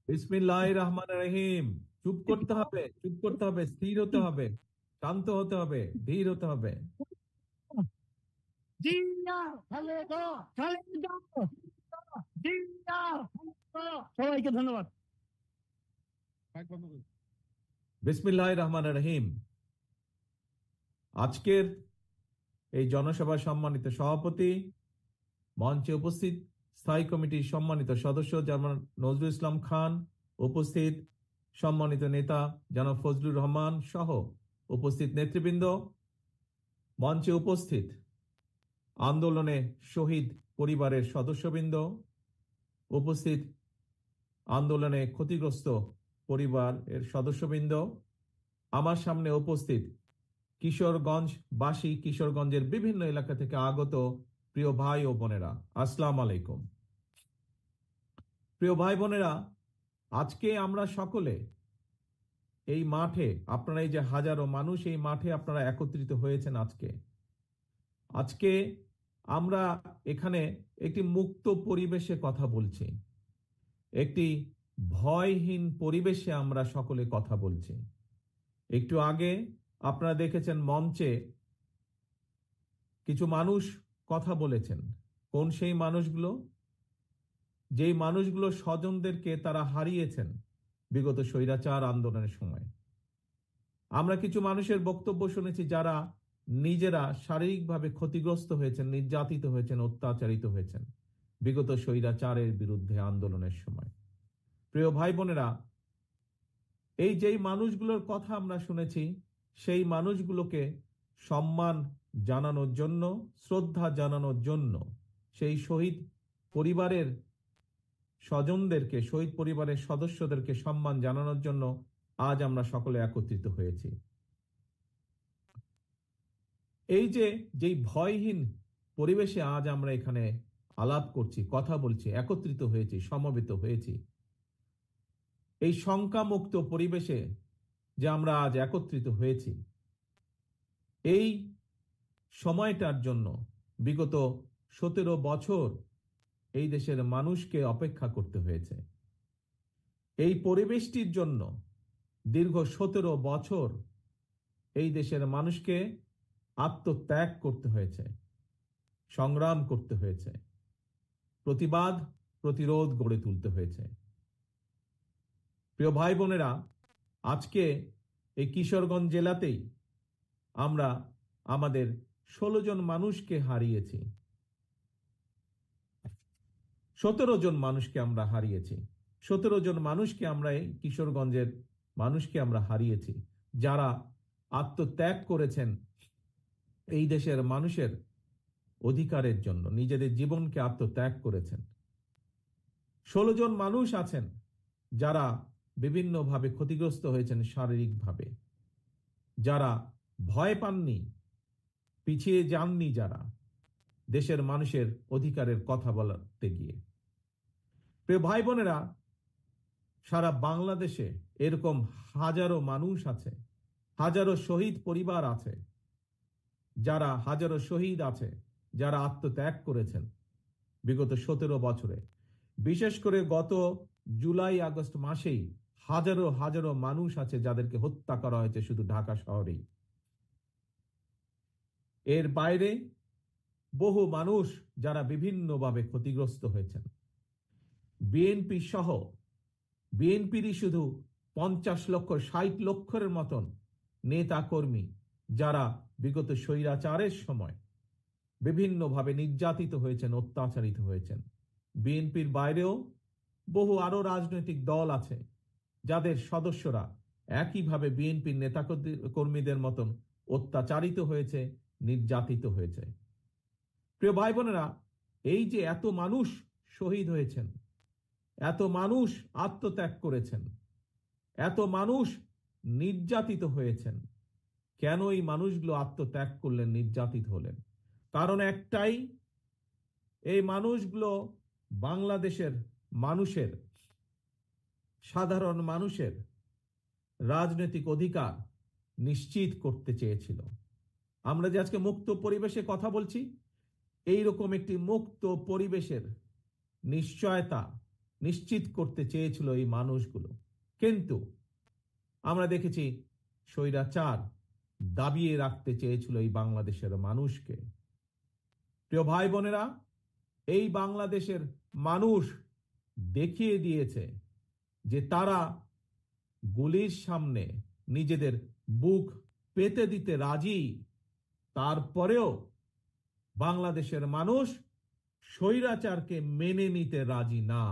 বিসমিল্লাহির রহমানির রহিম। চুপ করতে হবে, চুপ করতে হবে, স্থির হতে হবে, শান্ত হতে হবে, ধীর হতে হবে। জিয়া খালেদা খালেদা জিয়া খালেদা। সবাইকে ধন্যবাদ। বিসমিল্লাহির রহমানির রহিম। আজকের এই জনসভার সম্মানিত সভাপতি, মঞ্চে উপস্থিত স্থায়ী কমিটির সম্মানিত সদস্য জনাব নজরুল ইসলাম খান, উপস্থিত সম্মানিত নেতা জনাব ফজলুর রহমান সহ উপস্থিত নেতৃবৃন্দ, মঞ্চে উপস্থিত আন্দোলনে শহীদ পরিবারের সদস্যবৃন্দ, উপস্থিত আন্দোলনে ক্ষতিগ্রস্ত পরিবারের সদস্যবৃন্দ, আমার সামনে উপস্থিত কিশোরগঞ্জবাসী, কিশোরগঞ্জের বিভিন্ন এলাকা থেকে আগত প্রিয় ভাই ও বোনেরা, আসসালামু আলাইকুম। প্রিয় ভাই বোনেরা, আজকে আমরা সকলে এই মাঠে, আপনারা এই যে হাজারো মানুষ এই মাঠে আপনারা একত্রিত হয়েছেন আজকে আজকে আমরা এখানে একটি মুক্ত পরিবেশে কথা বলছি, একটি ভয়হীন পরিবেশে আমরা সকলে কথা বলছি। একটু আগে আপনারা দেখেছেন মঞ্চে কিছু মানুষ কথা বলেছেন। কোন সেই মানুষগুলো? যেই মানুষগুলো স্বজনদেরকে তারা হারিয়েছেন বিগত স্বৈরাচার আন্দোলনের সময়। আমরা কিছু মানুষের বক্তব্য শুনেছি যারা নিজেরা শারীরিকভাবে ক্ষতিগ্রস্ত হয়েছেন, নির্যাতিত হয়েছেন, অত্যাচারিত হয়েছেন বিগত স্বৈরাচারের বিরুদ্ধে আন্দোলনের সময়। প্রিয় ভাই বোনেরা, এই যেই মানুষগুলোর কথা আমরা শুনেছি, সেই মানুষগুলোকে সম্মান জানানোর জন্য, শ্রদ্ধা জানানোর জন্য, সেই শহীদ পরিবারের স্বজনদেরকে, শহীদ পরিবারের সদস্যদেরকে সম্মান জানানোর জন্য আজ আমরা সকলে একত্রিত হয়েছি। এই যে যেই ভয়হীন পরিবেশে আজ আমরা এখানে আলাপ করছি, কথা বলছি, একত্রিত হয়েছি, সমবেত হয়েছি, এই শঙ্কামুক্ত পরিবেশে যে আমরা আজ একত্রিত হয়েছি, এই সময়টার জন্য বিগত 17 বছর এই দেশের মানুষকে অপেক্ষা করতে হয়েছে। এই পরিবেশটির জন্য দীর্ঘ 17 বছর এই দেশের মানুষকে আত্মত্যাগ করতে হয়েছে, সংগ্রাম করতে হয়েছে, প্রতিবাদ প্রতিরোধ গড়ে তুলতে হয়েছে। প্রিয় ভাই বোনেরা, আজকে এই কিশোরগঞ্জ জেলাতেই আমরা আমাদের 16 জন মানুষকে হারিয়েছি, 17 জন মানুষকে আমরা হারিয়েছি, 17 জন মানুষকে আমরা এই কিশোরগঞ্জের মানুষকে আমরা হারিয়েছি, যারা আত্মত্যাগ করেছেন এই দেশের মানুষের অধিকারের জন্য, নিজেদের জীবনকে আত্মত্যাগ করেছেন। 16 জন মানুষ আছেন যারা বিভিন্নভাবে ক্ষতিগ্রস্ত হয়েছেন শারীরিকভাবে, যারা ভয় পাননি, পিছিয়ে যাননি, যারা দেশের মানুষের অধিকারের কথা বলতে গিয়ে। প্রিয় ভাই বোনেরা, সারা বাংলাদেশে এরকম হাজারো মানুষ আছে, হাজারো শহীদ পরিবার আছে, যারা হাজারো শহীদ আছে, যারা আত্মত্যাগ করেছেন বিগত 17 বছরে। বিশেষ করে গত জুলাই আগস্ট মাসেই হাজারো হাজারো মানুষ আছে যাদেরকে হত্যা করা হয়েছে শুধু ঢাকা শহরেই। এর বাইরে বহু মানুষ যারা বিভিন্নভাবে ক্ষতিগ্রস্ত হয়েছেন। বিএনপি সহ, বিএনপিরই শুধু 50 লক্ষ 60 লক্ষের মতন নেতা কর্মী যারা বিগত স্বৈরাচারের সময় বিভিন্নভাবে নির্যাতিত হয়েছেন, অত্যাচারিত হয়েছেন। বিএনপির বাইরেও বহু আরো রাজনৈতিক দল আছে যাদের সদস্যরা একইভাবে বিএনপির নেতা কর্মীদের মতন অত্যাচারিত হয়েছে, নির্যাতিত হয়েছে। প্রিয় ভাই বোনেরা, এই যে এত মানুষ শহীদ হয়েছেন, এত মানুষ আত্মত্যাগ করেছেন, এত মানুষ নির্যাতিত হয়েছেন, কেন এই মানুষগুলো আত্মত্যাগ করলেন, নির্যাতিত হলেন? কারণ একটাই, এই মানুষগুলো বাংলাদেশের মানুষের, সাধারণ মানুষের রাজনৈতিক অধিকার নিশ্চিত করতে চেয়েছিল। আমরা যে আজকে মুক্ত পরিবেশে কথা বলছি, এইরকম একটি মুক্ত পরিবেশের নিশ্চয়তা নিশ্চিত করতে চেয়েছিল এই মানুষগুলো। কিন্তু আমরা দেখেছি স্বৈরাচার দাবিয়ে রাখতে চেয়েছিল এই বাংলাদেশের মানুষকে। প্রিয় ভাই বোনেরা, এই বাংলাদেশের মানুষ দেখিয়ে দিয়েছে যে তারা গুলির সামনে নিজেদের বুক পেতে দিতে রাজি। তারপরেও বাংলাদেশের মানুষ স্বৈরাচারকে মেনে নিতে রাজি না,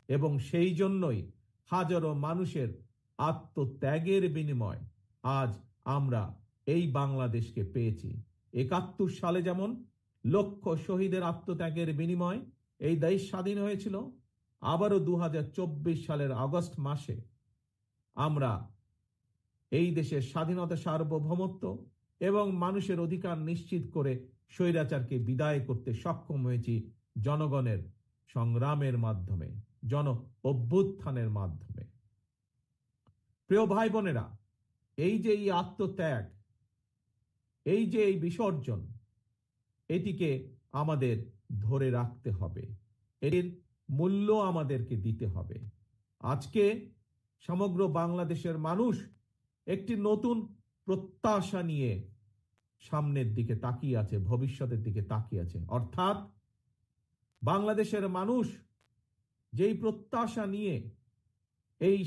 এবং সেই জন্যই হাজারো মানুষের আত্মত্যাগের বিনিময় আজ আমরা এই বাংলাদেশকে পেয়েছি। ৭১ সালে যেমন লক্ষ শহীদের আত্মত্যাগের বিনিময় এই দেশ স্বাধীন হয়েছিল, আবারও ২০২৪ সালের আগস্ট মাসে আমরা এই দেশের স্বাধীনতা, সার্বভৌমত্ব এবং মানুষের অধিকার নিশ্চিত করে স্বৈরাচারকে বিদায় করতে সক্ষম হয়েছি জনগণের সংগ্রামের মাধ্যমে, জন অভ্যুত্থানের মাধ্যমে। প্রিয় ভাই বোনেরা, এই যে এই আত্মত্যাগ, এই যে এই বিসর্জন, এটিকে আমাদের ধরে রাখতে হবে, এর মূল্য আমাদেরকে দিতে হবে। আজকে সমগ্র বাংলাদেশের মানুষ একটি নতুন প্রত্যাশা নিয়ে সামনের দিকে তাকিয়ে আছে, ভবিষ্যতের দিকে তাকিয়ে আছে। অর্থাৎ বাংলাদেশের মানুষ যেই প্রত্যাশা নিয়ে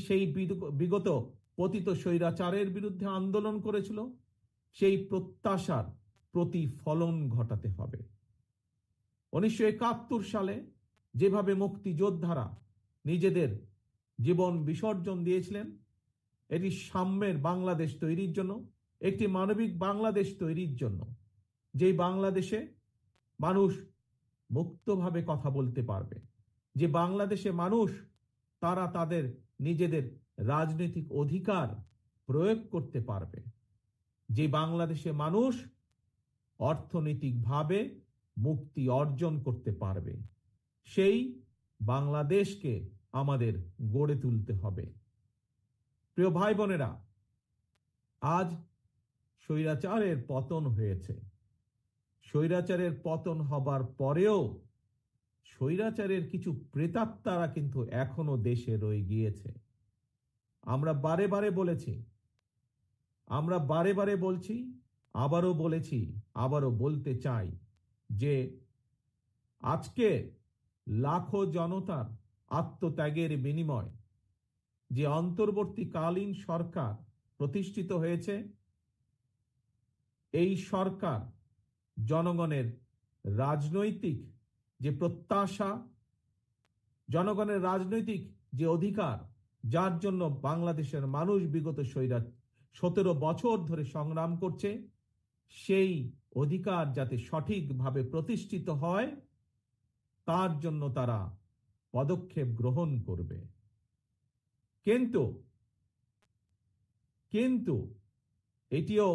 সেই বিগত পতিত স্বৈরাচারের বিরুদ্ধে আন্দোলন করেছিল, সেই প্রত্যাশার প্রতিফলন ঘটাতে হবে। ১৯৭১ সালে যেভাবে মুক্তিযোদ্ধারা নিজেদের জীবন বিসর্জন দিয়েছিলেন, এটি সাম্যের বাংলাদেশ তৈরির জন্য, একটি মানবিক বাংলাদেশ তৈরির জন্য, যেই বাংলাদেশে মানুষ মুক্তভাবে কথা বলতে পারবে, যে বাংলাদেশে মানুষ তারা তাদের নিজেদের রাজনৈতিক অধিকার প্রয়োগ করতে পারবে, যে বাংলাদেশে মানুষ অর্থনৈতিকভাবে মুক্তি অর্জন করতে পারবে, সেই বাংলাদেশকে আমাদের গড়ে তুলতে হবে। প্রিয় ভাই বোনেরা, আজ স্বৈরাচারের পতন হয়েছে। স্বৈরাচারের পতন হবার পরেও স্বৈরাচারের কিছু প্রেতাত্মারা কিন্তু এখনো দেশে রয়ে গিয়েছে। আমরা বারে বারে বলেছি, আমরা বারে বারে বলছি, আবারও বলেছি, আবারও বলতে চাই যে আজকে লাখো জনতার আত্মত্যাগের বিনিময় যে অন্তর্বর্তীকালীন সরকার প্রতিষ্ঠিত হয়েছে, এই সরকার জনগণের রাজনৈতিক যে প্রত্যাশা, জনগণের রাজনৈতিক যে অধিকার, যার জন্য বাংলাদেশের মানুষ বিগত ১৭ বছর ধরে সংগ্রাম করছে, সেই অধিকার যাতে সঠিকভাবে প্রতিষ্ঠিত হয়, তার জন্য তারা পদক্ষেপ গ্রহণ করবে। কিন্তু এটিও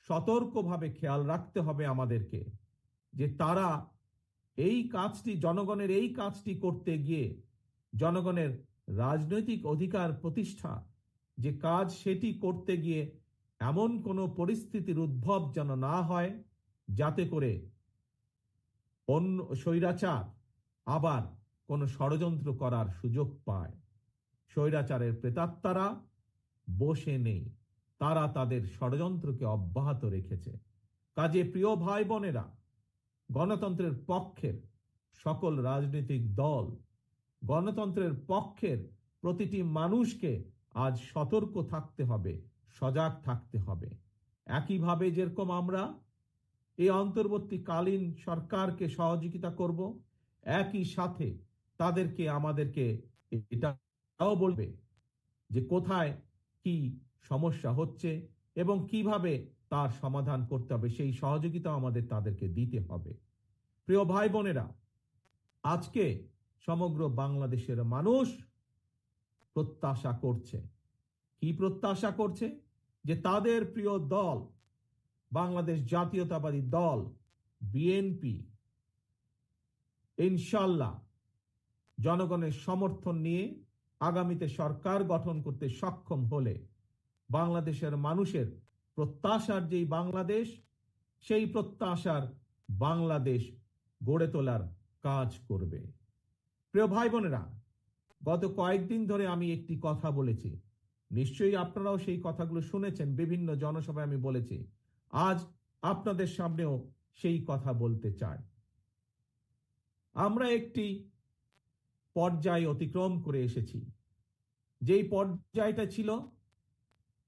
সতর্কভাবে খেয়াল রাখতে হবে আমাদেরকে যে তারা এই কাজটি, জনগণের এই কাজটি করতে গিয়ে, জনগণের রাজনৈতিক অধিকার প্রতিষ্ঠা যে কাজ, সেটি করতে গিয়ে এমন কোনো পরিস্থিতির উদ্ভব যেন না হয় যাতে করে অন্য স্বৈরাচার আবার কোনো ষড়যন্ত্র করার সুযোগ পায়। স্বৈরাচারের প্রেতাত্মারা বসে নেই, তারা তাদের ষড়যন্ত্রকে অব্যাহত রেখেছে। কাজে প্রিয় ভাই বোনেরা, গণতন্ত্রের পক্ষের সকল রাজনৈতিক দল, গণতন্ত্রের পক্ষের প্রতিটি মানুষকে আজ সতর্ক থাকতে হবে, সজাগ থাকতে হবে। একইভাবে যেরকম আমরা এই অন্তর্বর্তীকালীন সরকারকে সহযোগিতা করব, একই সাথে আমাদেরকে এটাও বলবে যে কোথায় কি সমস্যা হচ্ছে এবং কিভাবে তার সমাধান করতে হবে, সেই সহযোগিতা আমাদের তাদেরকে দিতে হবে। প্রিয় ভাই বোনেরা, আজকে সমগ্র বাংলাদেশের মানুষ প্রত্যাশা করছে, কি প্রত্যাশা করছে? যে তাদের প্রিয় দল, বাংলাদেশ জাতীয়তাবাদী দল বিএনপি, ইনশাল্লাহ জনগণের সমর্থন নিয়ে আগামীতে সরকার গঠন করতে সক্ষম হলে বাংলাদেশের মানুষের প্রত্যাশার যেই বাংলাদেশ, সেই প্রত্যাশার বাংলাদেশ গড়ে তোলার কাজ করবে। প্রিয় ভাই বোনেরা, গত কয়েকদিন ধরে আমি একটি কথা বলেছি, নিশ্চয়ই আপনারাও সেই কথাগুলো শুনেছেন। বিভিন্ন জনসভায় আমি বলেছি, আজ আপনাদের সামনেও সেই কথা বলতে চাই। আমরা একটি পর্যায় অতিক্রম করে এসেছি, যেই পর্যায়টা ছিল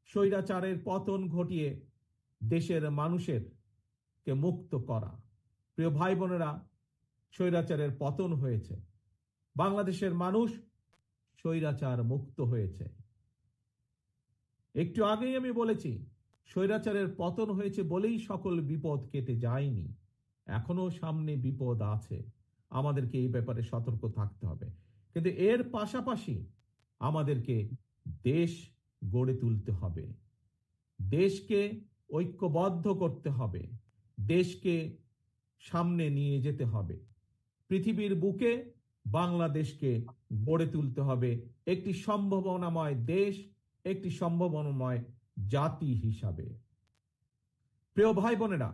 স্বৈরাচারের পতন ঘটিয়ে দেশের মানুষের কে মুক্ত করা। প্রিয় ভাই বোনেরা, স্বৈরাচারের পতন হয়েছে, বাংলাদেশের মানুষ স্বৈরাচার মুক্ত হয়েছে। একটু আগেই আমি বলেছি, স্বৈরাচারের পতন হয়েছে বলেই সকল বিপদ কেটে যায়নি, এখনো সামনে বিপদ আছে। আমাদেরকে এই ব্যাপারে সতর্ক থাকতে হবে। কিন্তু এর পাশাপাশি আমাদেরকে দেশ গড়ে তুলতে হবে, দেশকে ঐক্যবদ্ধ করতে হবে, দেশকে সামনে নিয়ে যেতে হবে। পৃথিবীর বুকে বাংলাদেশকে গড়ে তুলতে হবে একটি সম্ভাবনাময় দেশ, একটি সম্ভাবনাময় জাতি হিসাবে। প্রিয় ভাই বোনেরা,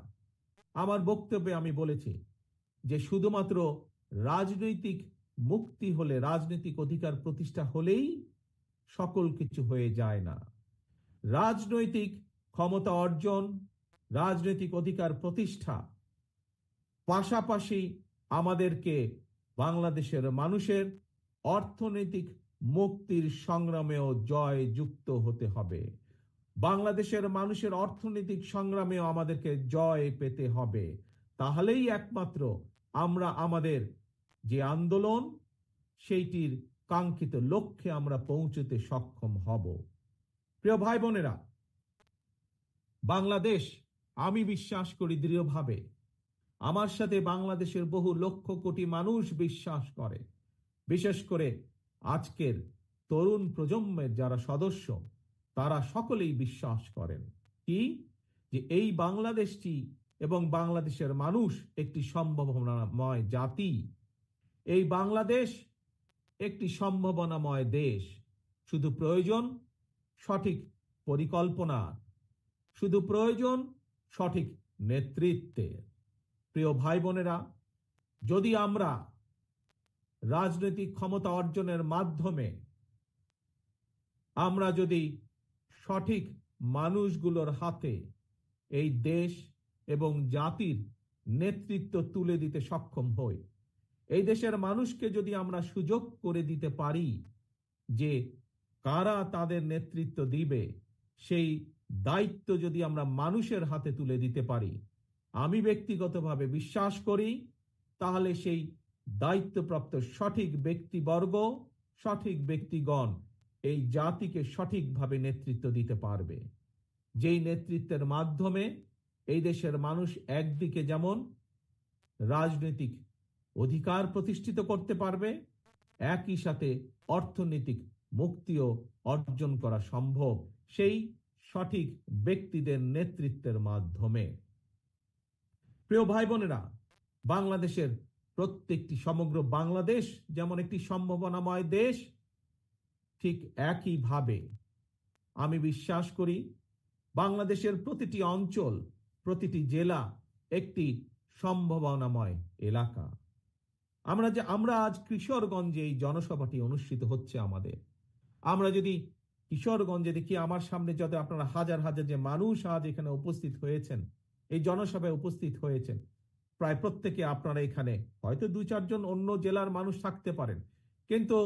আমার বক্তব্যে আমি বলেছি যে শুধুমাত্র রাজনৈতিক মুক্তি হলে, রাজনৈতিক অধিকার প্রতিষ্ঠা হলেই সকল কিছু হয়ে যায় না। রাজনৈতিক ক্ষমতা অর্জন, রাজনৈতিক অধিকার প্রতিষ্ঠা পাশাপাশি আমাদেরকে বাংলাদেশের মানুষের অর্থনৈতিক মুক্তির সংগ্রামেও জয় যুক্ত হতে হবে। বাংলাদেশের মানুষের অর্থনৈতিক সংগ্রামেও আমাদেরকে জয় পেতে হবে। তাহলেই একমাত্র আমরা আমাদের যে আন্দোলন, সেইটির কাঙ্ক্ষিত লক্ষ্যে আমরা পৌঁছতে সক্ষম হব। প্রিয় ভাই বোনেরা, বাংলাদেশ, আমি বিশ্বাস করি দৃঢ়ভাবে, আমার সাথে বাংলাদেশের বহু লক্ষ কোটি মানুষ বিশ্বাস করে, বিশেষ করে আজকের তরুণ প্রজন্মের যারা সদস্য, তারা সকলেই বিশ্বাস করেন কি, যে এই বাংলাদেশটি এবং বাংলাদেশের মানুষ একটি সম্ভাবনাময় জাতি। এই বাংলাদেশ একটি সম্ভাবনাময় দেশ। শুধু প্রয়োজন সঠিক পরিকল্পনা, শুধু প্রয়োজন সঠিক নেতৃত্বের। প্রিয় ভাই বোনেরা, যদি আমরা রাজনৈতিক ক্ষমতা অর্জনের মাধ্যমে আমরা যদি সঠিক মানুষগুলোর হাতে এই দেশ এবং জাতির নেতৃত্ব তুলে দিতে সক্ষম হই, এই দেশের মানুষকে যদি আমরা সুযোগ করে দিতে পারি যে কারা তাদের নেতৃত্ব দিবে, সেই দায়িত্ব যদি আমরা মানুষের হাতে তুলে দিতে পারি, আমি ব্যক্তিগতভাবে বিশ্বাস করি তাহলে সেই দায়িত্বপ্রাপ্ত সঠিক ব্যক্তিবর্গ, সঠিক ব্যক্তিগণ এই জাতিকে সঠিকভাবে নেতৃত্ব দিতে পারবে। যেই নেতৃত্বের মাধ্যমে এই দেশের মানুষ একদিকে যেমন রাজনৈতিক অধিকার প্রতিষ্ঠিত করতে পারবে, একই সাথে অর্থনৈতিক মুক্তিও অর্জন করা সম্ভব সেই সঠিক ব্যক্তিদের নেতৃত্বের মাধ্যমে। প্রিয় ভাই বোনেরা, বাংলাদেশের প্রত্যেকটি, সমগ্র বাংলাদেশ যেমন একটি সম্ভাবনাময় দেশ, ঠিক একইভাবে আমি বিশ্বাস করি বাংলাদেশের প্রতিটি অঞ্চল, প্রতিটি জেলা একটি সম্ভাবনাময় এলাকা। আমরা আজ কিশোরগঞ্জে এই জনসভাটি অনুষ্ঠিত হচ্ছে আমাদের। আমরা যদি কিশোরগঞ্জে দেখি, আমার সামনে যত আপনারা হাজার হাজার যে মানুষ আজ এখানে উপস্থিত হয়েছেন, এই জনসভায় উপস্থিত হয়েছেন, প্রায় প্রত্যেকে আপনারা এখানে, হয়তো 2-4 জন অন্য জেলার মানুষ থাকতে পারেন, কিন্তু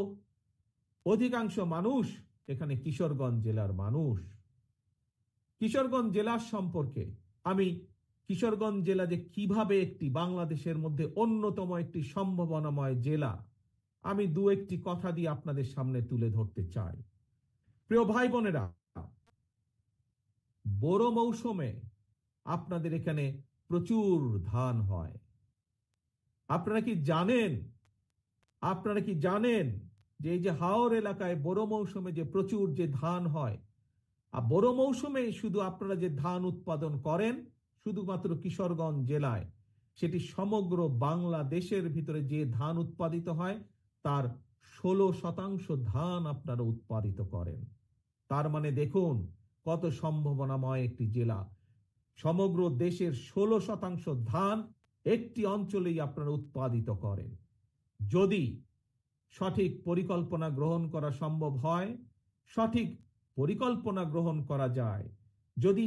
অধিকাংশ মানুষ এখানে কিশোরগঞ্জ জেলার মানুষ। কিশোরগঞ্জ জেলার সম্পর্কে আমি, কিশোরগঞ্জ জেলা যে কিভাবে একটি বাংলাদেশের মধ্যে অন্যতম একটি সম্ভাবনাময় জেলা, আমি 2-1টি কথা দিয়ে আপনাদের সামনে তুলে ধরতে চাই। প্রিয় ভাই বোনেরা, বড় মৌসুমে আপনাদের এখানে প্রচুর ধান হয়। আপনারা কি জানেন যে এই যে হাওর এলাকায় বড় মৌসুমে যে প্রচুর যে ধান হয়, আর বড় মৌসুমে শুধু আপনারা যে ধান উৎপাদন করেন শুধুমাত্র কিশোরগঞ্জ জেলায়, সেটি সমগ্র বাংলাদেশের ভিতরে যে ধান উৎপাদিত হয় তার 16% ধান আপনারা উৎপাদিত করেন। তার মানে দেখুন কত সম্ভাবনাময় একটি জেলা। সমগ্র দেশের 16% ধান একটি অঞ্চলেই আপনারা উৎপাদিত করেন। যদি সঠিক পরিকল্পনা গ্রহণ করা সম্ভব হয়, সঠিক পরিকল্পনা গ্রহণ করা যায়, যদি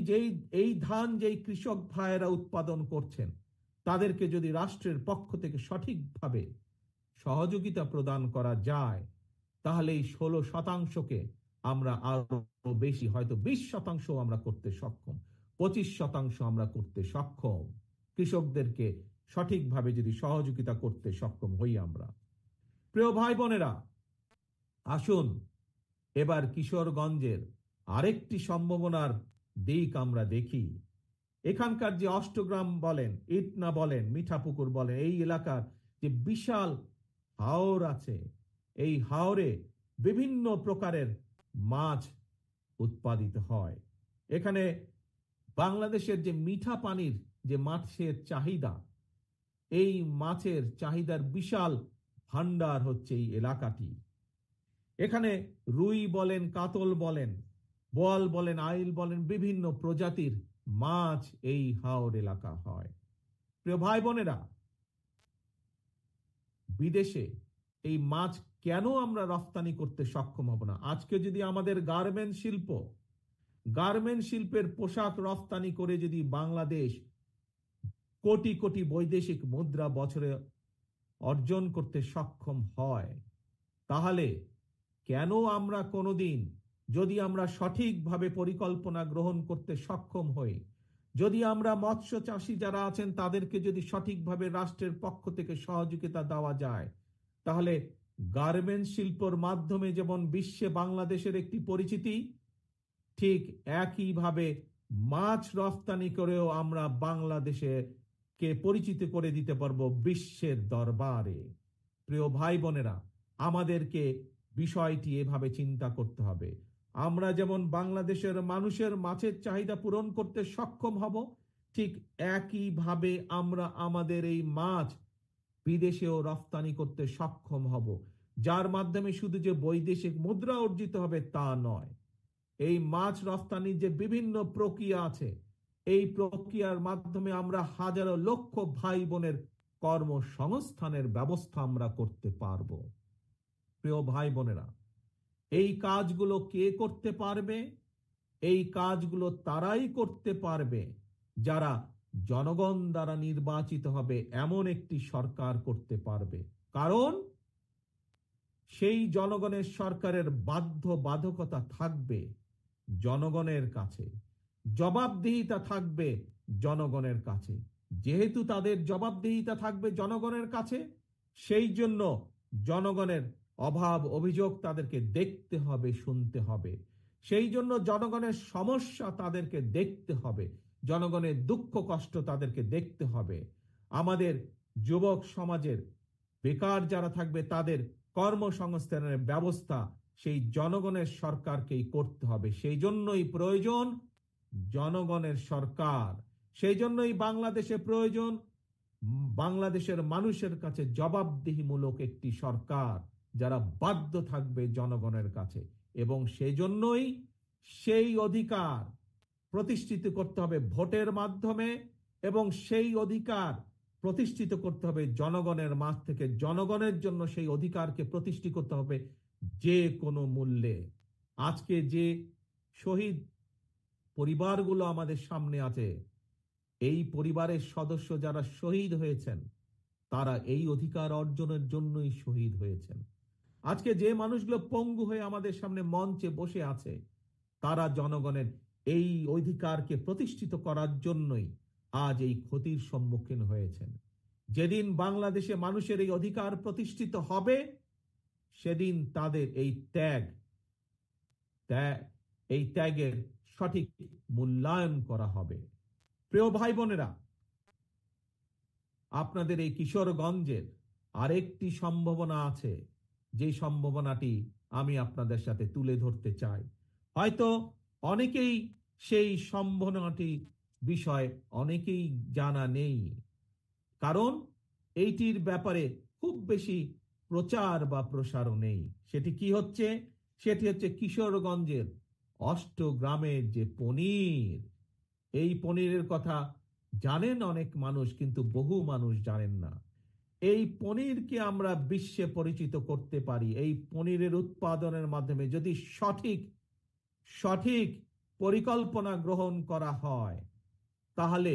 এই ধান যেই কৃষক ভাইয়েরা উৎপাদন করছেন তাদেরকে যদি রাষ্ট্রের পক্ষ থেকে সঠিকভাবে সহযোগিতা প্রদান করা যায়, তাহলে এই 16%কে আমরা আরো বেশি, হয়তো 20% আমরা করতে সক্ষম, 25% আমরা করতে সক্ষম। কৃষকদেরকে সঠিকভাবে যদি সহযোগিতা করতে সক্ষম হই আমরা। প্রিয় ভাই বোনেরা, আসুন এবার কিশোরগঞ্জের আরেকটি সম্ভাবনার দিক আমরা দেখি। এখানকার যে অষ্টগ্রাম বলেন, ইটনা বলেন, মিঠাপুকুর বলেন, এই এলাকার যে বিশাল হাওর আছে, এই হাওরে বিভিন্ন প্রকারের মাছ উৎপাদিত হয়। এখানে বাংলাদেশের যে মিঠা পানির যে মাছের চাহিদা, এই মাছের চাহিদার বিশাল ভান্ডার হচ্ছে এই এলাকাটি। এখানে রুই বলেন, কাতল বলেন, বোয়াল বলেন, আইল বলেন, বিভিন্ন প্রজাতির মাছ এই হাওর এলাকা হয়। প্রিয় ভাই বোনেরা, বিদেশে এই মাছ কেন আমরা রপ্তানি করতে সক্ষম হব না? আজকে যদি আমাদের গার্মেন্ট শিল্পের পোশাক রপ্তানি করে যদি বাংলাদেশ কোটি কোটি বৈদেশিক মুদ্রা বছরে অর্জন করতে সক্ষম হয়, তাহলে কেন আমরা কোনোদিন, যদি আমরা সঠিকভাবে পরিকল্পনা গ্রহণ করতে সক্ষম হই, যদি আমরা মৎস্য চাষী যারা আছেন তাদেরকে যদি সঠিকভাবে রাষ্ট্রের পক্ষ থেকে সহযোগিতা দেওয়া যায়, তাহলে গার্মেন্ট শিল্পের মাধ্যমে যেমন বিশ্বে বাংলাদেশের একটি পরিচিতি, ঠিক একইভাবে মাছ রপ্তানি করেও আমরা বাংলাদেশে কে পরিচিত করে দিতে পারবো বিশ্বের দরবারে। প্রিয় ভাই বোনেরা, আমাদেরকে বিষয়টি এভাবে চিন্তা করতে হবে। আমরা যেমন বাংলাদেশের মানুষের মাছের চাহিদা পূরণ করতে সক্ষম হব, ঠিক একইভাবে আমরা আমাদের এই মাছ বিদেশেও রপ্তানি করতে সক্ষম হব, যার মাধ্যমে শুধু যে বৈদেশিক মুদ্রা অর্জিত হবে তা নয়, এই মাছ রপ্তানির যে বিভিন্ন প্রক্রিয়া আছে, এই প্রক্রিয়ার মাধ্যমে আমরা হাজারো লক্ষ ভাই বোনের কর্মসংস্থানের ব্যবস্থা আমরা করতে পারব। প্রিয় ভাই বোনেরা, এই কাজগুলো কে করতে পারবে? এই কাজগুলো তারাই করতে পারবে যারা জনগণ দ্বারা নির্বাচিত হবে এমন একটি সরকার করতে পারবে। কারণ সেই জনগণের সরকারের বাধ্যবাধকতা থাকবে জনগণের কাছে, জবাবদিহিতা থাকবে জনগণের কাছে। যেহেতু তাদের জবাবদিহিতা থাকবে জনগণের কাছে, সেই জন্য জনগণের অভাব অভিযোগ তাদেরকে দেখতে হবে, শুনতে হবে। সেই জন্য জনগণের সমস্যা তাদেরকে দেখতে হবে, জনগণের দুঃখ কষ্ট তাদেরকে দেখতে হবে। আমাদের যুবক সমাজের বেকার যারা থাকবে তাদের কর্মসংস্থানের ব্যবস্থা সেই জনগণের সরকারকেই করতে হবে। সেই জন্যই প্রয়োজন জনগণের সরকার, সেই জন্যই বাংলাদেশে প্রয়োজন বাংলাদেশের মানুষের কাছে জবাবদিহিমূলক একটি সরকার, যারা বাধ্য থাকবে জনগণের কাছে। এবং সেই জন্যই সেই অধিকার প্রতিষ্ঠিত করতে হবে ভোটের মাধ্যমে, এবং সেই অধিকার প্রতিষ্ঠিত করতে হবে জনগণের মাঝ থেকে। জনগণের জন্য সেই অধিকারকে প্রতিষ্ঠিত করতে হবে যে কোনো মূল্যে। আজকে যে শহীদ পরিবারগুলো আমাদের সামনে আছে, এই পরিবারের সদস্য যারা শহীদ হয়েছেন, তারা এই অধিকার অর্জনের জন্যই শহীদ হয়েছেন। আজকে যে মানুষগুলো পঙ্গু হয়ে আমাদের সামনে মঞ্চে বসে আছে, তারা জনগণের এই অধিকারকে প্রতিষ্ঠিত করার জন্যই আজ এই ক্ষতির সম্মুখীন হয়েছেন। যেদিন বাংলাদেশে মানুষের এই অধিকার প্রতিষ্ঠিত হবে, সেদিন তাদের এই ত্যাগের সঠিক মূল্যায়ন করা হবে। প্রিয় ভাই বোনেরা, আপনাদের এই কিশোরগঞ্জের আরেকটি সম্ভাবনা আছে, যে সম্ভাবনাটি আমি আপনাদের সাথে তুলে ধরতে চাই। হয়তো অনেকেই সেই সম্ভাবনাটি বিষয়ে অনেকেই জানা নেই, কারণ এইটির ব্যাপারে খুব বেশি প্রচার বা প্রসারও নেই। সেটি কি হচ্ছে? সেটি হচ্ছে কিশোরগঞ্জের অষ্টগ্রামের যে পনির। এই পনিরের কথা জানেন অনেক মানুষ, কিন্তু বহু মানুষ জানেন না। এই পনিরকে আমরা বিশ্বে পরিচিত করতে পারি। এই পনিরের উৎপাদনের মাধ্যমে যদি সঠিক সঠিক পরিকল্পনা গ্রহণ করা হয়, তাহলে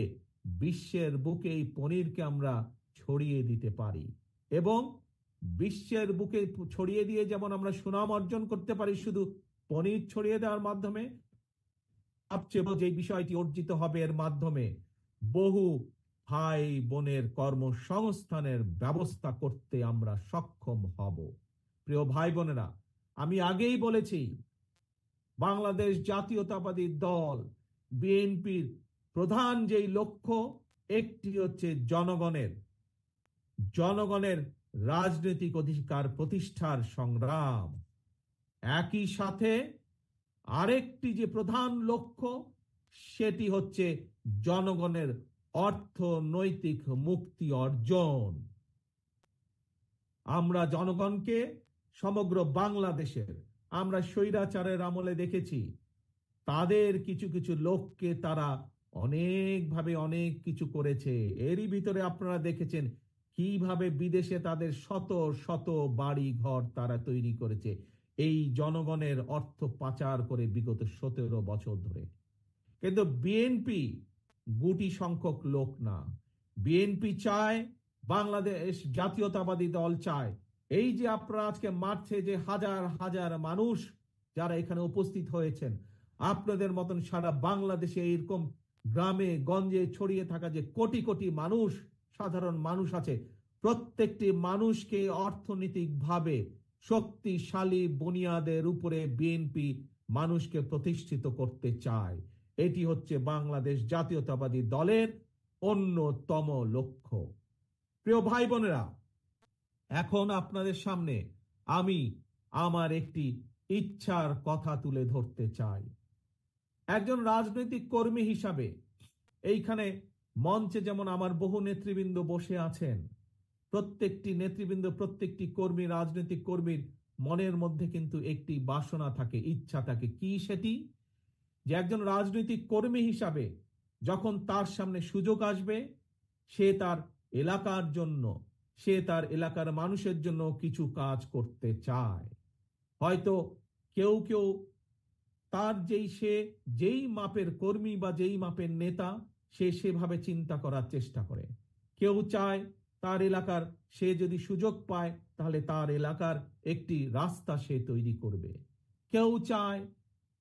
বিশ্বের বুকে এই পনিরকে আমরা ছড়িয়ে দিতে পারি। এবং বিশ্বের বুকে ছড়িয়ে দিয়ে যেমন আমরা সুনাম অর্জন করতে পারি শুধু পনির ছড়িয়ে দেওয়ার মাধ্যমে, সবচেয়ে বড় যে বিষয়টি অর্জিত হবে এর মাধ্যমে, বহু ভাই বোনের কর্মসংস্থানের ব্যবস্থা করতে আমরা সক্ষম হব। প্রিয় ভাই বোনেরা, আমি আগেই বলেছি, বাংলাদেশ জাতীয়তাবাদী দল বিএনপির প্রধান যেই লক্ষ্য, একটি হচ্ছে জনগণের রাজনৈতিক অধিকার প্রতিষ্ঠার সংগ্রাম। একই সাথে আরেকটি যে প্রধান লক্ষ্য, সেটি হচ্ছে জনগণের অর্থনৈতিক মুক্তি অর্জন। আমরা জনগণকে সমগ্র বাংলাদেশের, আমরা স্বৈরাচারের আমলে দেখেছি তাদের কিছু কিছু লোককে তারা অনেকভাবে অনেক কিছু করেছে। এরই ভিতরে আপনারা দেখেছেন কিভাবে বিদেশে তাদের শত শত বাড়ি ঘর তারা তৈরি করেছে এই জনগণের অর্থ পাচার করে বিগত 17 বছর ধরে। কিন্তু বিএনপি গুটি সংখ্যক লোক না। বিএনপি চায়, বাংলাদেশ জাতীয়তাবাদী দল চায়, এই যে আপনারা আজকে মাঠে যে হাজার হাজার মানুষ যারা এখানে উপস্থিত হয়েছেন, আপনাদের মতন সারা বাংলাদেশে এরকম গ্রামে গঞ্জে ছড়িয়ে থাকা যে কোটি কোটি মানুষ, সাধারণ মানুষ আছে, প্রত্যেকটি মানুষকে অর্থনৈতিকভাবে শক্তিশালী বুনিয়াদের উপরে বিএনপি মানুষকে প্রতিষ্ঠিত করতে চায়। এটি হচ্ছে বাংলাদেশ জাতীয়তাবাদী দলের অন্যতম লক্ষ্য। প্রিয় ভাই বোনেরা, এখন আপনাদের সামনে আমি আমার একটি ইচ্ছার কথা তুলে ধরতে চাই। একজন রাজনৈতিক কর্মী হিসাবে এইখানে মঞ্চে যেমন আমার বহু নেতৃবৃন্দ বসে আছেন, প্রত্যেকটি নেতৃবৃন্দ, প্রত্যেকটি কর্মী, রাজনৈতিক কর্মীর মনের মধ্যে কিন্তু একটি বাসনা থাকে, ইচ্ছা থাকে। কি সেটি? যে একজন রাজনৈতিক কর্মী হিসাবে যখন তার সামনে সুযোগ আসবে, সে তার এলাকার জন্য, সে তার এলাকার মানুষের জন্য কিছু কাজ করতে চায়। হয়তো কেউ কেউ তার যেই মাপের কর্মী বা যেই মাপের নেতা, সে সেভাবে চিন্তা করার চেষ্টা করে। কেউ চায় তার এলাকার, সে যদি সুযোগ পায় তাহলে তার এলাকার একটি রাস্তা সে তৈরি করবে। কেউ চায়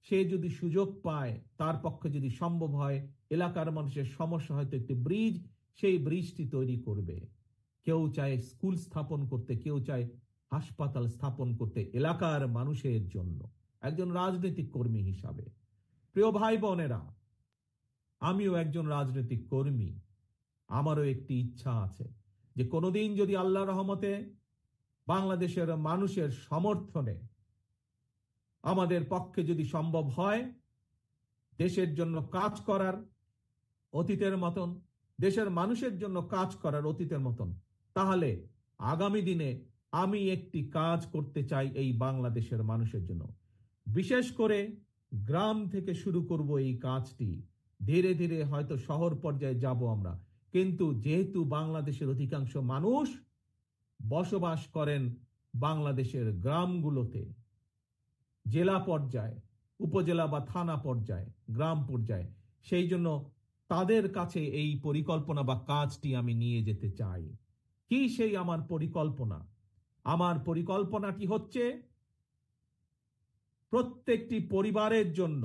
সে যদি সুযোগ পায়, তার পক্ষে যদি সম্ভব হয়, এলাকার মানুষের সমস্যা হয়তো একটি ব্রিজ, সেই ব্রিজটি তৈরি করবে। কেউ চায় স্কুল স্থাপন করতে, কেউ চায় হাসপাতাল স্থাপন করতে এলাকার মানুষের জন্য। একজন রাজনৈতিক কর্মী হিসাবে, প্রিয় ভাই বোনেরা, আমিও একজন রাজনৈতিক কর্মী। আমারও একটি ইচ্ছা আছে যে কোনোদিন যদি আল্লাহর রহমতে বাংলাদেশের মানুষের সমর্থনে আমাদের পক্ষে যদি সম্ভব হয় দেশের জন্য কাজ করার অতীতের মতন, দেশের মানুষের জন্য কাজ করার অতীতের মতন, তাহলে আগামী দিনে আমি একটি কাজ করতে চাই এই বাংলাদেশের মানুষের জন্য। বিশেষ করে গ্রাম থেকে শুরু করব এই কাজটি। ধীরে ধীরে হয়তো শহর পর্যায়ে যাব আমরা, কিন্তু যেহেতু বাংলাদেশের অধিকাংশ মানুষ বসবাস করেন বাংলাদেশের গ্রামগুলোতে, জেলা পর্যায়ে, উপজেলা বা থানা পর্যায়ে, গ্রাম পর্যায়ে, সেই জন্য তাদের কাছে এই পরিকল্পনা বা কাজটি আমি নিয়ে যেতে চাই। কি সেই আমার পরিকল্পনা? আমার পরিকল্পনাটি হচ্ছে প্রত্যেকটি পরিবারের জন্য,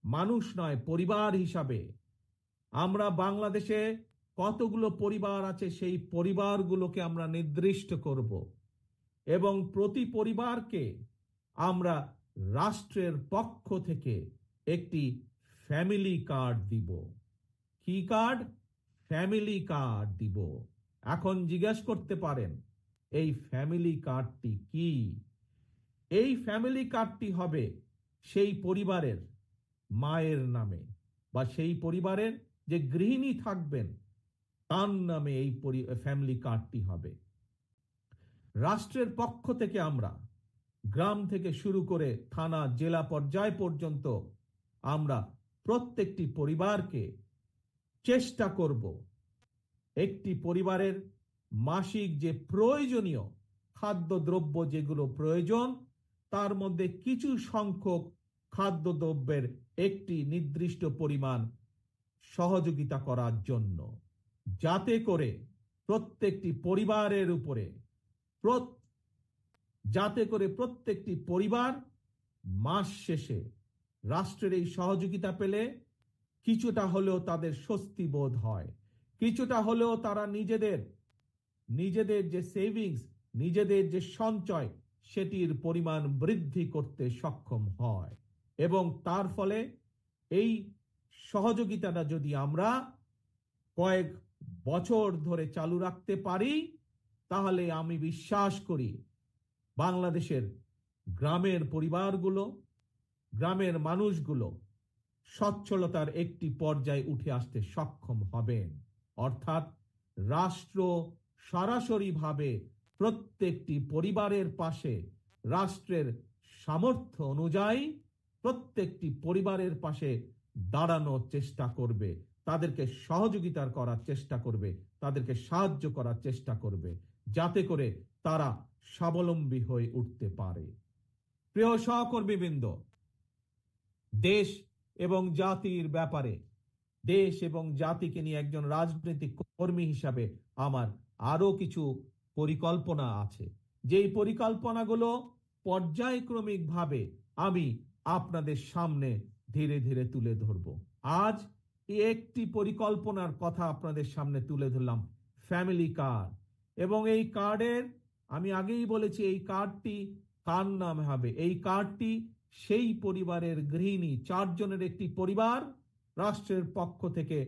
মানুষ নয়, পরিবার হিসাবে আমরা বাংলাদেশে কতগুলো পরিবার আছে সেই পরিবারগুলোকে আমরা নির্দিষ্ট করব এবং প্রতি পরিবারকে আমরা রাষ্ট্রের পক্ষ থেকে একটি ফ্যামিলি কার্ড দিব। কি কার্ড? ফ্যামিলি কার্ড দিব। এখন জিজ্ঞেস করতে পারেন এই ফ্যামিলি কার্ডটি কি? এই ফ্যামিলি কার্ডটি হবে সেই পরিবারের মায়ের নামে বা সেই পরিবারের যে গৃহিণী থাকবেন তার নামে এই ফ্যামিলি কার্ডটি হবে। রাষ্ট্রের পক্ষ থেকে আমরা গ্রাম থেকে শুরু করে থানা, জেলা পর্যায় পর্যন্ত আমরা প্রত্যেকটি পরিবারকে চেষ্টা করব একটি পরিবারের মাসিক যে প্রয়োজনীয় খাদ্যদ্রব্য যেগুলো প্রয়োজন, তার মধ্যে কিছু সংখ্যক খাদ্যদ্রব্যের একটি নির্দিষ্ট পরিমাণ সহযোগিতা করার জন্য, যাতে করে প্রত্যেকটি পরিবারের উপরে প্রত্যেকটি পরিবার মাস শেষে রাষ্ট্রের এই সহযোগিতা পেলে কিছুটা হলেও তাদের স্বস্তি বোধ হয়, কিছুটা হলেও তারা নিজেদের যে সেভিংস, নিজেদের যে সঞ্চয়, সেটির পরিমাণ বৃদ্ধি করতে সক্ষম হয়। এবং তার ফলে এই সহযোগিতাটা যদি আমরা কয়েক বছর ধরে চালু রাখতে পারি, তাহলে আমি বিশ্বাস করি বাংলাদেশের গ্রামের পরিবারগুলো, গ্রামের মানুষগুলো সচ্ছলতার একটি পর্যায়ে উঠে আসতে সক্ষম হবেন। অর্থাৎ রাষ্ট্র সরাসরিভাবে প্রত্যেকটি পরিবারের পাশে, রাষ্ট্রের সামর্থ্য অনুযায়ী প্রত্যেকটি পরিবারের পাশে দাঁড়ানোর চেষ্টা করবে, তাদেরকে সহযোগিতা করার চেষ্টা করবে, তাদেরকে সাহায্য করার চেষ্টা করবে, যাতে করে তারা স্বাবলম্বী হয়ে উঠতে পারে। প্রিয় সহকর্মীবৃন্দ, দেশ এবং জাতির ব্যাপারে, দেশ এবং জাতিকে নিয়ে একজন রাজনৈতিক কর্মী হিসাবে আমার আরো কিছু পরিকল্পনা আছে, যেই পরিকল্পনাগুলো পর্যায়ক্রমিকভাবে আমি আপনাদের সামনে ধীরে ধীরে তুলে ধরব। আজ একটি পরিকল্পনার কথা আপনাদের সামনে তুলে ধরলাম, ফ্যামিলি কার্ড। এবং এই কার্ডের, আমি আগেই বলেছি, এই কার্ডটি কার নামে হবে? এই কার্ডটি সেই পরিবারের গৃহিণী, 4 জনের একটি পরিবার, রাষ্ট্রের পক্ষ থেকে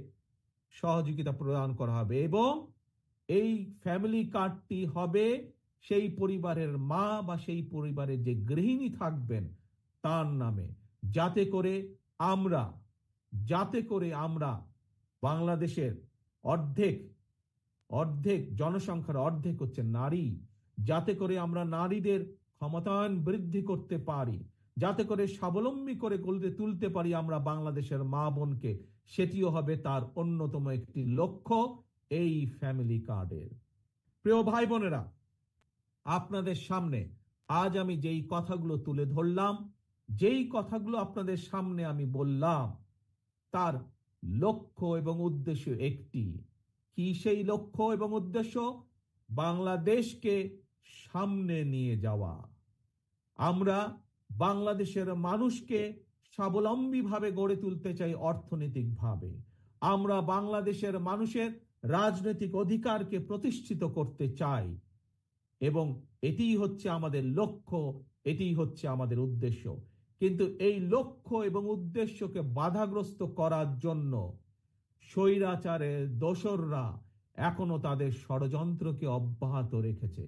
সহযোগিতা প্রদান করা হবে। এবং এই ফ্যামিলি কার্ডটি হবে সেই পরিবারের মা বা সেই পরিবারের যে গৃহিণী থাকবেন তার নামে, যাতে করে আমরা বাংলাদেশের অর্ধেক জনসংখ্যার অর্ধেক হচ্ছে নারী, যাতে করে আমরা নারীদের ক্ষমতায়ন বৃদ্ধি করতে পারি, যাতে করে স্বাবলম্বী করে গড়ে তুলতে পারি আমরা বাংলাদেশের মা বোনকে, সেটিও হবে তার অন্যতম একটি লক্ষ্য এই ফ্যামিলি কার্ডের। প্রিয় ভাই বোনেরা, আপনাদের সামনে আজ আমি যেই কথাগুলো তুলে ধরলাম, যেই কথাগুলো আপনাদের সামনে আমি বললাম, তার লক্ষ্য এবং উদ্দেশ্য একটি। কি সেই লক্ষ্য এবং উদ্দেশ্য? বাংলাদেশকে সামনে নিয়ে যাওয়া। আমরা বাংলাদেশের মানুষকে স্বাবলম্বীভাবে গড়ে তুলতে চাই অর্থনৈতিকভাবে। আমরা বাংলাদেশের মানুষের রাজনৈতিক অধিকারকে প্রতিষ্ঠিত করতে চাই, এবং এটিই হচ্ছে আমাদের লক্ষ্য, এটিই হচ্ছে আমাদের উদ্দেশ্য। কিন্তু এই লক্ষ্য এবং উদ্দেশ্যকে বাধাগ্রস্ত করার জন্য স্বৈরাচারের দোসররা এখনো তাদের ষড়যন্ত্রকে অব্যাহত রেখেছে।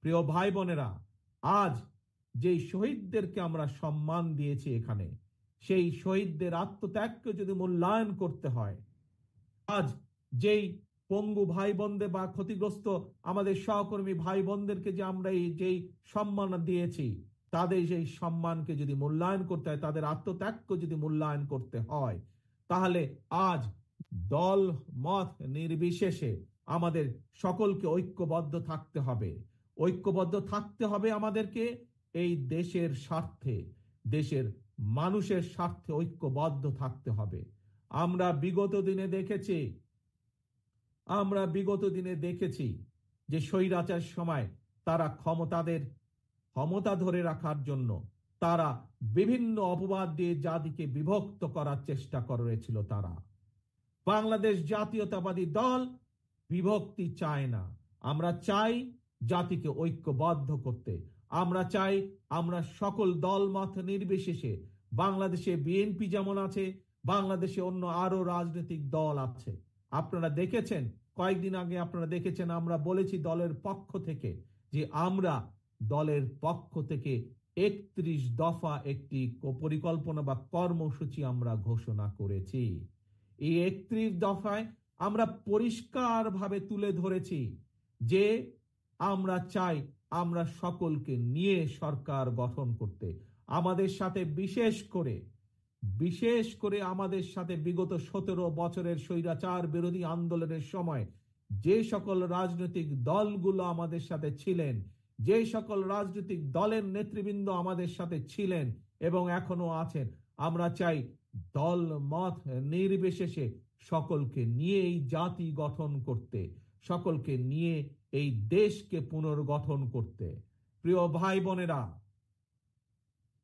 প্রিয় ভাই বোনেরা, আজ যেই শহীদদেরকে আমরা সম্মান দিয়েছি এখানে, সেই শহীদদের আত্মত্যাগকে যদি মূল্যায়ন করতে হয়, আজ যেই পঙ্গু ভাই বোনদের বা ক্ষতিগ্রস্ত আমাদের সহকর্মী ভাই বোনদেরকে যে আমরা যেই সম্মান দিয়েছি, তাদের সেই সম্মানকে যদি মূল্যায়ন করতে হয়, তাদের আত্মত্যাগকে যদি মূল্যায়ন করতে হয়, তাহলে আজ দল মত নির্বিশেষে আমাদের সকলকে ঐক্যবদ্ধ থাকতে হবে। ঐক্যবদ্ধ থাকতে হবে আমাদেরকে এই দেশের স্বার্থে, দেশের মানুষের স্বার্থে ঐক্যবদ্ধ থাকতে হবে। আমরা বিগত দিনে দেখেছি যে স্বৈরাচার সময় তারা ক্ষমতা ধরে রাখার জন্য তারা বিভিন্ন অপবাদ দিয়ে জাতিকে বিভক্ত করার চেষ্টা করেছিল। তারা, বাংলাদেশ জাতীয়তাবাদী দল বিভক্তি চায় না। আমরা চাই জাতিকে ঐক্যবদ্ধ করতে। আমরা চাই আমরা সকল দল মত নির্বিশেষে, বাংলাদেশে বিএনপি যেমন আছে, বাংলাদেশে অন্য আরো রাজনৈতিক দল আছে। আপনারা দেখেছেন, কয়েকদিন আগে আপনারা দেখেছেন, আমরা বলেছি দলের পক্ষ থেকে যে আমরা দলের পক্ষ থেকে 31 দফা একটি পরিকল্পনা বা কর্মসূচি আমরা ঘোষণা করেছি। এই 31 দফায় আমরা পরিষ্কারভাবে তুলে ধরেছি যে আমরা চাই আমরা সকলকে নিয়ে সরকার গঠন করতে। আমাদের সাথে বিশেষ করে আমাদের সাথে বিগত 17 বছরের স্বৈরাচার বিরোধী আন্দোলনের সময় যে সকল রাজনৈতিক দলগুলো আমাদের সাথে ছিলেন, যে সকল রাজনৈতিক দলের নেতৃবৃন্দ আমাদের সাথে ছিলেন এবং এখনো আছেন, আমরা চাই দল মত নির্বিশেষে সকলকে নিয়ে এই জাতি গঠন করতে, সকলকে নিয়ে এই দেশকে পুনর্গঠন করতে। প্রিয় ভাই বোনেরা,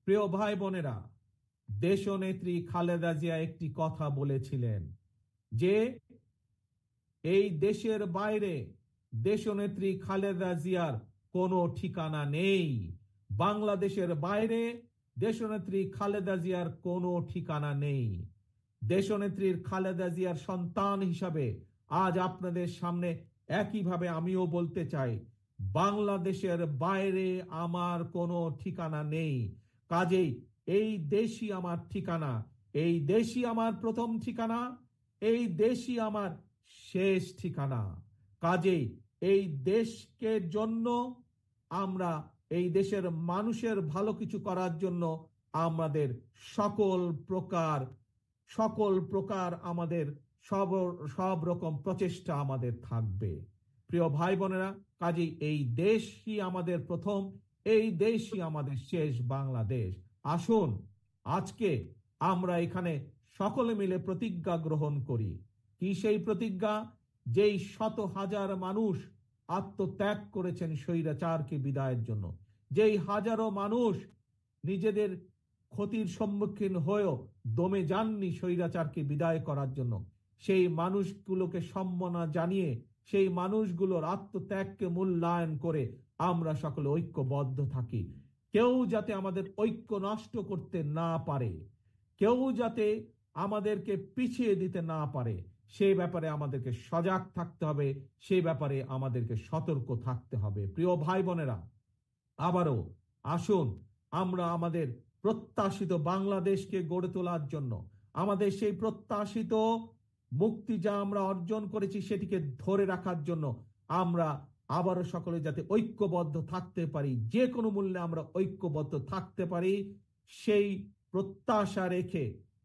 প্রিয় ভাই বোনেরা, দেশনেত্রী খালেদা জিয়া একটি কথা বলেছিলেন যে এই দেশের বাইরে দেশনেত্রী খালেদা জিয়ার কোনো ঠিকানা নেই। বাংলাদেশের বাইরে দেশনেত্রী খালেদা জিয়ার কোনো ঠিকানা নেই। দেশনেত্রীর খালেদা জিয়ার সন্তান হিসাবে আজ আপনাদের সামনে একইভাবে আমিও বলতে চাই, বাংলাদেশের বাইরে আমার কোনো ঠিকানা নেই। কাজেই এই দেশই আমার ঠিকানা, এই দেশই আমার প্রথম ঠিকানা, এই দেশই আমার শেষ ঠিকানা। কাজেই এই দেশকে জন্য আমরা, এই দেশের মানুষের ভালো কিছু করার জন্য আমাদের সকল প্রকার আমাদের সব রকম প্রচেষ্টা আমাদের থাকবে। প্রিয় ভাই বোনেরা, কাজেই এই দেশই আমাদের প্রথম, এই দেশই আমাদের শেষ বাংলাদেশ। আসুন আজকে আমরা এখানে সকলে মিলে প্রতিজ্ঞা গ্রহণ করি। কি সেই প্রতিজ্ঞা? যেই শত হাজার মানুষ আত্মত্যাগ করেছেন স্বৈরাচারকে বিদায়ের জন্য, যেই হাজারো মানুষ নিজেদের ক্ষতির সম্মুখীন হয়েও দমে যাননি স্বৈরাচারকে বিদায় করার জন্য, সেই মানুষগুলোকে সম্মাননা জানিয়ে, সেই মানুষগুলোর আত্মত্যাগকে মূল্যায়ন করে আমরা সকলে ঐক্যবদ্ধ থাকি। কেউ যাতে আমাদের ঐক্য নষ্ট করতে না পারে, কেউ যাতে আমাদেরকে পিছিয়ে দিতে না পারে, সেই ব্যাপারে আমাদেরকে সজাগ থাকতে হবে, সেই ব্যাপারে আমাদেরকে সতর্ক থাকতে হবে। প্রিয় ভাই বোনেরা, আবারও আসুন আমরা আমাদের প্রত্যাশিত বাংলাদেশকে গড়ে তোলার জন্য, আমাদের সেই প্রত্যাশিত মুক্তি যা আমরা অর্জন করেছি সেটিকে ধরে রাখার জন্য আমরা আবারও সকলে যাতে ঐক্যবদ্ধ থাকতে পারি, যে কোনো মূল্যে আমরা ঐক্যবদ্ধ থাকতে পারি, সেই প্রত্যাশা রেখে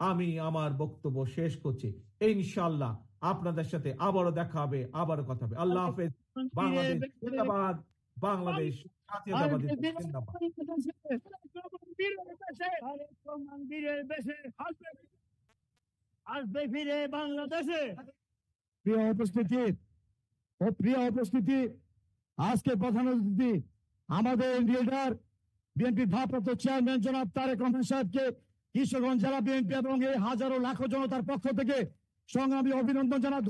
আমি আমার বক্তব্য শেষ করছি। ইনশাআল্লাহ আপনাদের সাথে আবারও দেখা হবে, আবারও কথা হবে। আল্লাহ হাফেজ। বাংলাদেশ জিন্দাবাদ, বাংলাদেশ জাতীয়তাবাদী দল জিন্দাবাদ। আসবে ফিরে বাংলাদেশে। প্রিয় উপস্থিতি, আজকে প্রধান অতিথি আমাদের লিডার বিএনপি ভারপ্রাপ্ত চেয়ারম্যান জনাব তারেক রহমান সাহেবকে কিশোরগঞ্জ জেলা বিএনপি এবং এই হাজারো লাখো জনতার পক্ষ থেকে সংগ্রামী অভিনন্দন জানাই।